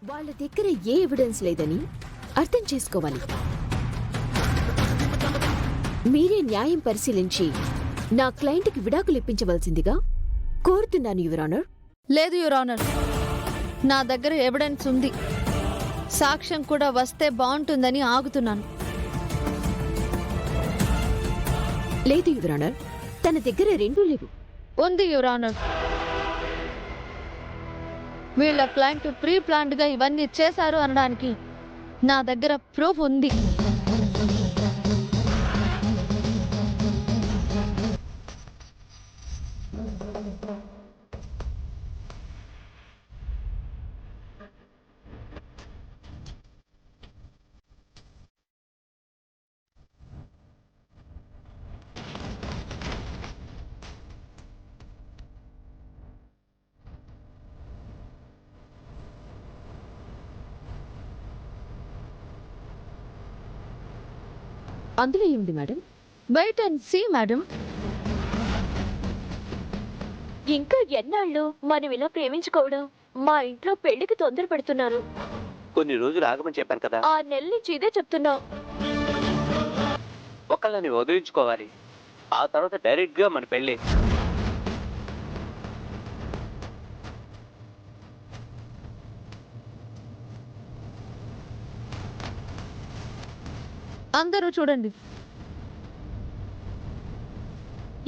వాళ్ళ దగ్గర ఏ ఎవిడెన్స్ లేదని అర్థం చేసుకోవాలి. మీరే న్యాయం పరిశీలించి నా క్లయింట్కి విడాకులు ఇప్పించవలసిందిగా కోరుతున్నాను యువర్ ఆనర్. లేదు యువర్ ఆనర్, నా దగ్గర ఎవిడెన్స్ ఉంది. సాక్ష్యం కూడా వస్తే బాగుంటుందని ఆగుతున్నాను. లేదు యువర్ ఆనర్, తన దగ్గర రెండూ లేవు. ఉంది యువర్ ఆనర్. వీళ్ళ క్లయింట్ ప్రీ ప్లాన్డ్ గా ఇవన్నీ చేశారు అనడానికి నా దగ్గర ప్రూఫ్ ఉంది. అందులో ఏముంది madam? Wait and see madam. ఇంకా ఎన్నాళ్ళు మనం ఇలా ప్రేమించుకోవడం? మా ఇంట్లో పెళ్లికి తొందర పెడుతున్నారు. కొన్ని రోజులు ఆగమని చెప్పాను కదా. 6 నెలల నుంచి ఇదే చెప్తున్నావు. ఒకళ్ళని వదిలించుకోవాలి, ఆ తర్వాత డైరెక్ట్ గా మన పెళ్లి. అందరూ చూడండి.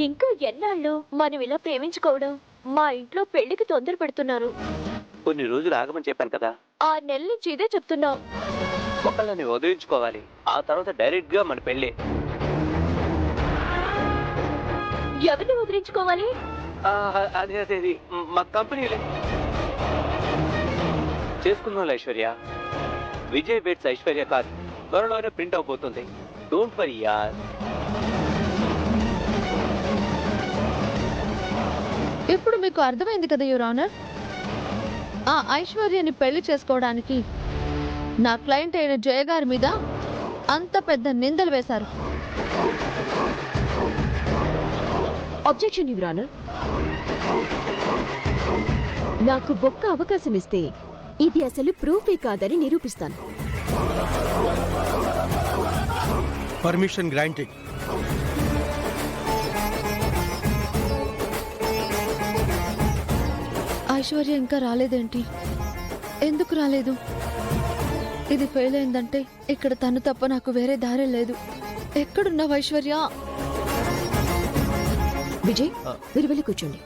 ఇంకా ఎన్నాళ్ళు మనం ఇలా ప్రేమించుకోవడం? మా ఇంట్లో పెళ్లికి తొందర పెడుతున్నారు. కొన్ని రోజులు ఆగమని చెప్పాను కదా. 6 నెలల నుంచి ఇదే చెప్తున్నావు. ఒకళ్ళని వదిలించుకోవాలి, ఆ తర్వాత డైరెక్ట్ గా మన పెళ్లి. ఎవరిని వదిలించుకోవాలి? అదే మా కంపెనీలే చేసుకున్నాం. ఐశ్వర్య, విజయ్ బెట్స్ ఐశ్వర్య కాదు, త్వరలోనే ప్రింట్ అవబోతుంది. డోంట్ వరీ యార్. ఇప్పుడు మీకు అర్థమైంది కదా యువర్ ఆనర్, ఆ ఐశ్వర్యని పెళ్లి చేసుకోవడానికి నా క్లయింట్ అయిన జయ గారి మీద అంత పెద్ద నిందలు వేశారు. Objection your honour. నాకు ఒక్క అవకాశం ఇస్తే ఇది అసలు ప్రూఫే కాదని నిరూపిస్తాను. Permission granted. ఐశ్వర్య ఇంకా రాలేదేంటి? ఎందుకు రాలేదు? ఇది ఫెయిల్ అయిందంటే ఇక్కడ తను తప్ప నాకు వేరే దారి లేదు. ఎక్కడున్నావు ఐశ్వర్య? విజయ్, మీరు వెళ్ళి కూర్చోండి.